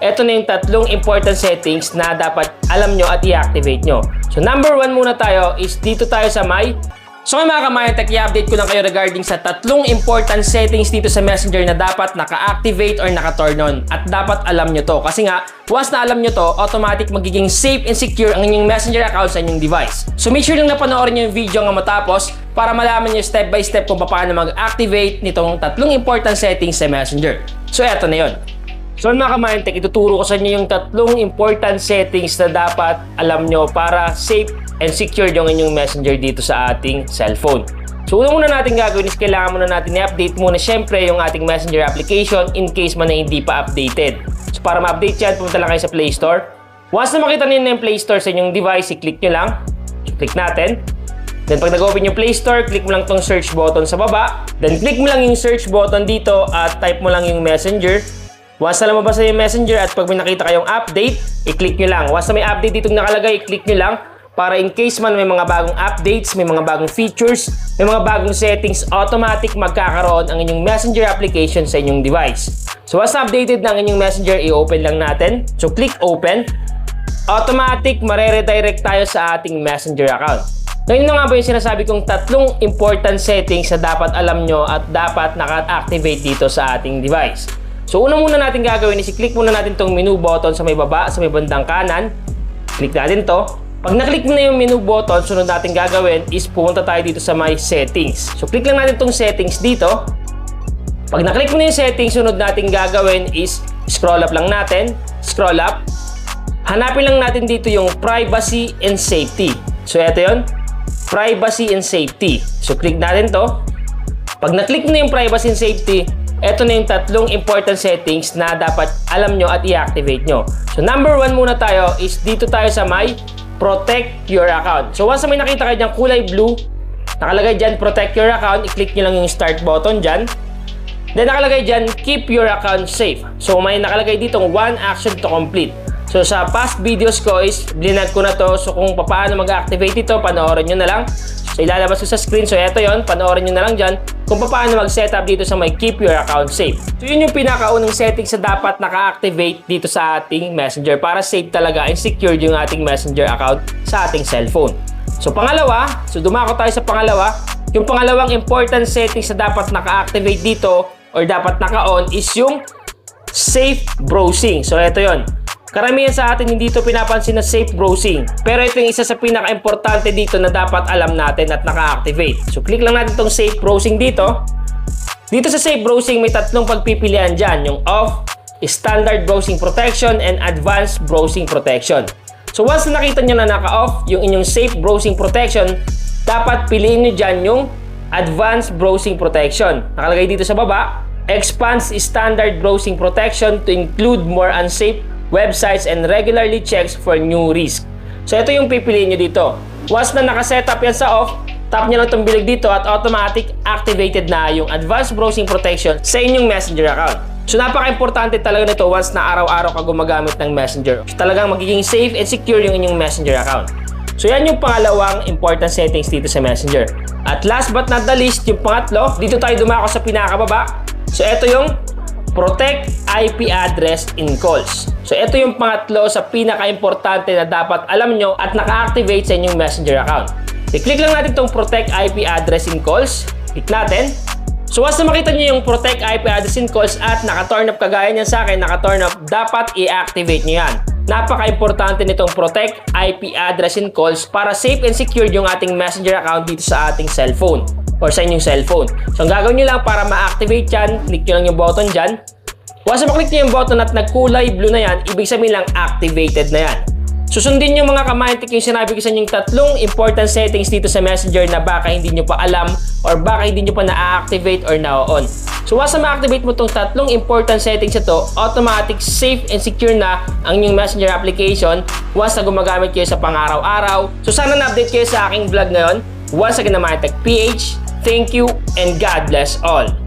Ito na yung tatlong important settings na dapat alam nyo at i-activate nyo. So number 1 muna tayo is dito tayo sa may. So mga ka-MyTech, i-update ko lang kayo regarding sa tatlong important settings dito sa Messenger na dapat naka-activate or naka-turn on. At dapat alam nyo to. Kasi nga, once na alam nyo to, automatic magiging safe and secure ang inyong Messenger account sa inyong device. So make sure lang na panoorin nyo yung video nga matapos para malaman nyo step by step kung paano mag-activate nitong tatlong important settings sa Messenger. So eto na yun. So mga ka-MyTech, ituturo ko sa inyo yung tatlong important settings na dapat alam nyo para safe and secure yung inyong Messenger dito sa ating cellphone. So unang muna natin gagawin is kailangan muna natin i-update muna syempre yung ating Messenger application in case man na hindi pa updated. So para ma-update yan, pumunta lang kayo sa Play Store. Once na makita niyo na yung Play Store sa inyong device, i-click nyo lang. I-click natin. Then pag nag-open yung Play Store, click mo lang tong search button sa baba. Then click mo lang yung search button dito at type mo lang yung Messenger. Once na lumabas na yung Messenger at pag may nakita kayong update, i-click nyo lang. Once na may update dito nakalagay, i-click nyo lang para in case man may mga bagong updates, may mga bagong features, may mga bagong settings, automatic magkakaroon ang inyong Messenger application sa inyong device. So once updated na ang inyong Messenger, i-open lang natin. So click open. Automatic mare-redirect tayo sa ating Messenger account. Ngayon na nga ba yung sinasabi kong tatlong important settings na dapat alam nyo at dapat naka-activate dito sa ating device. So una muna natin gagawin is i-click muna natin tong menu button sa may baba, sa may bandang kanan. Click natin to. Pag na-click mo na yung menu button, sunod natin gagawin is pumunta tayo dito sa may settings. So click lang natin tong settings dito. Pag na-click mo na yung settings, sunod natin gagawin is scroll up lang natin. Scroll up. Hanapin lang natin dito yung privacy and safety. So ito yun. Privacy and safety. So click natin to. Pag na-click mo na yung privacy and safety, ito na yung tatlong important settings na dapat alam nyo at i-activate nyo. So number 1 muna tayo is dito tayo sa may protect your account. So once na may nakita kayo dyan kulay blue, nakalagay dyan protect your account, i-click nyo lang yung start button dyan. Then nakalagay dyan keep your account safe. So may nakalagay ditong one action to complete. So sa past videos ko is blinag ko na to. So kung paano mag-activate ito, panoorin nyo na lang. So ilalabas ko sa screen. So eto yon, panoorin nyo na lang dyan kung paano mag-setup dito sa may keep your account safe. So yun yung pinakaunang settings na dapat naka-activate dito sa ating Messenger para safe talaga and secure yung ating Messenger account sa ating cellphone. So pangalawa, so dumako tayo sa pangalawa. Yung pangalawang important settings na dapat naka-activate dito or dapat naka-on is yung safe browsing. So eto yon. Karamihan sa atin hindi ito pinapansin na safe browsing. Pero ito yung isa sa pinaka-importante dito na dapat alam natin at naka-activate. So click lang natin itong safe browsing dito. Dito sa safe browsing may tatlong pagpipilian dyan. Yung off, standard browsing protection, and advanced browsing protection. So once na nakita nyo na naka-off yung inyong safe browsing protection, dapat piliin nyo dyan yung advanced browsing protection. Nakalagay dito sa baba, expands standard browsing protection to include more unsafe websites and regularly checks for new risk. So ito yung pipiliin nyo dito. Once na nakasetup yan sa off, tap nyo lang itong bilag dito at automatic activated na yung advanced browsing protection sa inyong Messenger account. So napaka-importante talaga nito once na araw-araw ka gumagamit ng Messenger. So talagang magiging safe and secure yung inyong Messenger account. So yan yung pangalawang important settings dito sa Messenger. At last but not the least, yung pangatlo, dito tayo dumako sa pinakababa. So ito yung protect IP address in calls. So ito yung pangatlo sa pinaka-importante na dapat alam nyo at naka-activate sa inyong Messenger account. I-click lang natin itong protect IP address in calls. Click natin. So once na makita nyo yung protect IP address in calls at naka-turn up kagaya niyan sa akin, naka-turn up, dapat i-activate nyo yan. Napaka-importante nitong protect IP address in calls para safe and secure yung ating Messenger account dito sa ating cellphone or sa inyong cellphone. So ang gagawin nyo lang para ma-activate yan, click nyo lang yung button dyan. Once na maklik nyo yung button at nagkulay blue na yan, ibig sabihin lang activated na yan. Susundin nyo mga ka-MyTech yung sinabi ko sa inyong tatlong important settings dito sa Messenger na baka hindi nyo pa alam or baka hindi nyo pa na-activate or na-on. So once na ma-activate mo itong tatlong important settings na to, automatic, safe, and secure na ang inyong Messenger application once na gumagamit kayo sa pang-araw-araw. So sana na-update kayo sa aking vlog ngayon. Once again, MyTech PH, thank you and God bless all.